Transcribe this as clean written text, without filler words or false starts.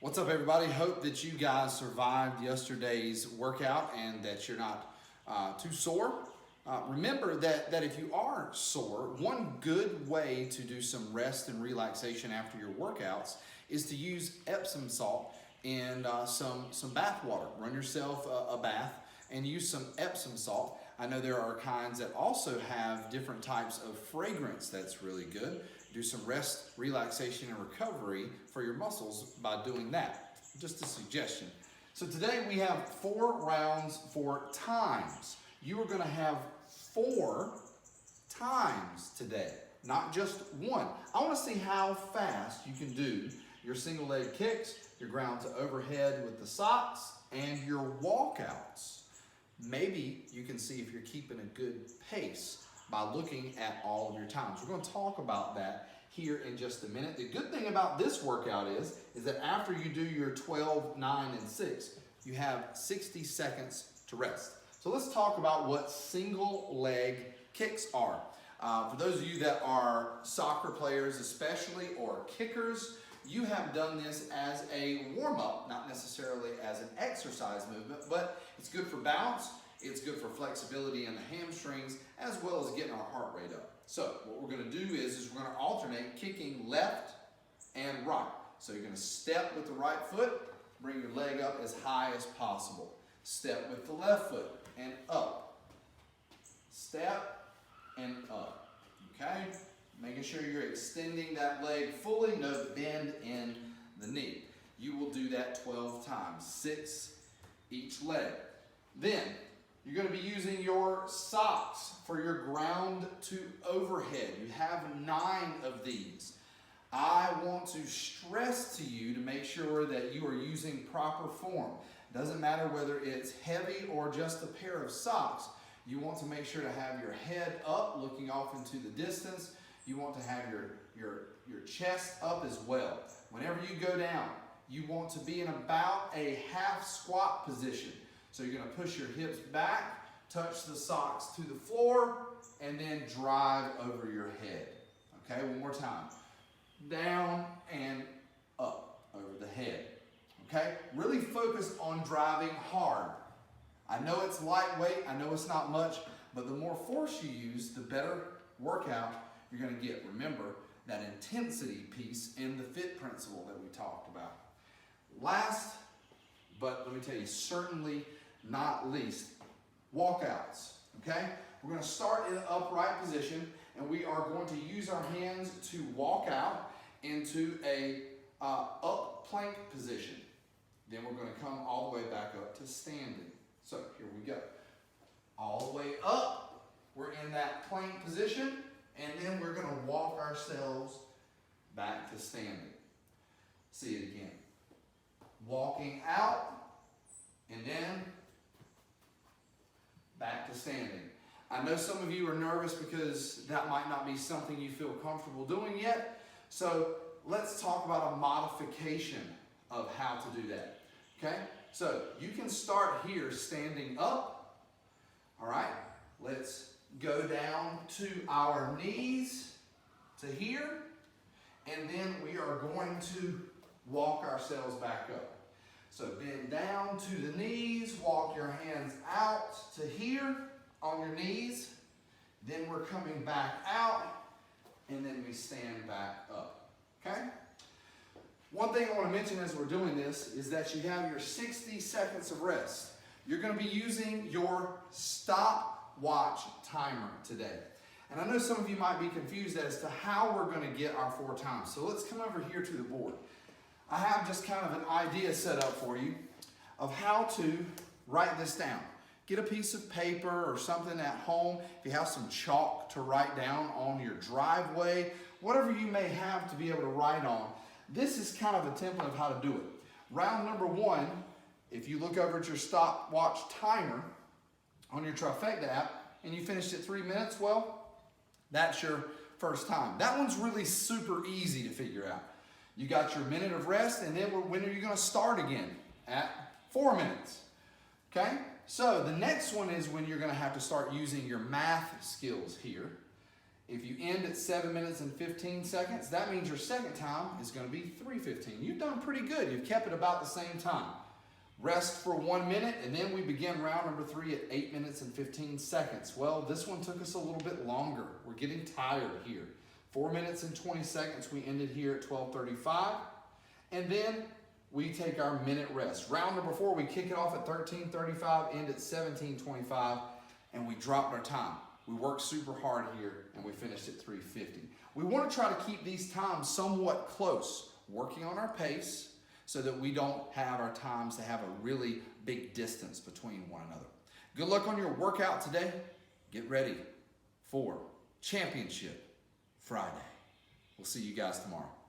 What's up, everybody? Hope that you guys survived yesterday's workout and that you're not too sore. Remember that if you are sore, one good way to do some rest and relaxation after your workouts is to use Epsom salt in some bath water. Run yourself a bath and use some Epsom salt. I know there are kinds that also have different types of fragrance that's really good. Do some rest, relaxation, and recovery for your muscles by doing that. Just a suggestion. So today we have 4 rounds for times. You are going to have 4 times today, not just one. I want to see how fast you can do your single leg kicks, your ground to overhead with the socks, and your walkouts. Maybe you can see if you're keeping a good pace by looking at all of your times. We're going to talk about that here in just a minute. The good thing about this workout is that after you do your 12, 9, and 6, you have 60 seconds to rest. So let's talk about what single leg kicks are. For those of you that are soccer players especially, or kickers, you have done this as a warm-up, not necessarily as an exercise movement, but it's good for balance, it's good for flexibility in the hamstrings, as well as getting our heart rate up. So what we're going to do is we're going to alternate kicking left and right. So you're going to step with the right foot, bring your leg up as high as possible. Step with the left foot and up. Step and up. Okay? Making sure you're extending that leg fully, no bend in the knee. You will do that 12 times, 6 each leg. Then you're going to be using your socks for your ground to overhead. You have 9 of these. I want to stress to you to make sure that you are using proper form. It doesn't matter whether it's heavy or just a pair of socks. You want to make sure to have your head up, looking off into the distance. You want to have your chest up as well. Whenever you go down, you want to be in about a half squat position. So you're going to push your hips back, touch the socks to the floor, and then drive over your head. Okay, one more time. Down and up over the head. Okay, really focus on driving hard. I know it's lightweight, I know it's not much, but the more force you use, the better workout you're going to get. Remember that intensity piece in the FIT principle that we talked about. Last, but let me tell you, certainly not least, walkouts. Okay? We're going to start in an upright position, and we are going to use our hands to walk out into a up plank position. Then we're going to come all the way back up to standing. So here we go. All the way up, we're in that plank position, and then we're going to walk ourselves back to standing. See it again. Walking out, and then back to standing. I know some of you are nervous because that might not be something you feel comfortable doing yet. So let's talk about a modification of how to do that. Okay? So you can start here standing up. All right? Let's go down to our knees to here. And then we are going to walk ourselves back up. So bend down to the knees, walk your hands out to here on your knees. Then we're coming back out, and then we stand back up. Okay? One thing I want to mention as we're doing this is that you have your 60 seconds of rest. You're going to be using your stopwatch timer today. And I know some of you might be confused as to how we're going to get our 4 times. So let's come over here to the board. I have just kind of an idea set up for you of how to write this down. Get a piece of paper or something at home. If you have some chalk to write down on your driveway, whatever you may have to be able to write on. This is kind of a template of how to do it. Round number 1, if you look over at your stopwatch timer on your Trifecta app and you finished at 3 minutes, well, that's your first time. That one's really super easy to figure out. You got your minute of rest, and then when are you going to start again? At 4 minutes. Okay? So the next one is when you're going to have to start using your math skills here. If you end at 7 minutes and 15 seconds, that means your second time is going to be 3:15. You've done pretty good. You've kept it about the same time. Rest for 1 minute, and then we begin round number 3 at 8 minutes and 15 seconds. Well, this one took us a little bit longer. We're getting tired here. 4 minutes and 20 seconds, we ended here at 12:35. And then we take our minute rest. Round number 4, we kick it off at 13:35, end at 17:25, and we dropped our time. We worked super hard here, and we finished at 3:50. We want to try to keep these times somewhat close, working on our pace so that we don't have our times to have a really big distance between one another. Good luck on your workout today. Get ready for Championship Friday. We'll see you guys tomorrow.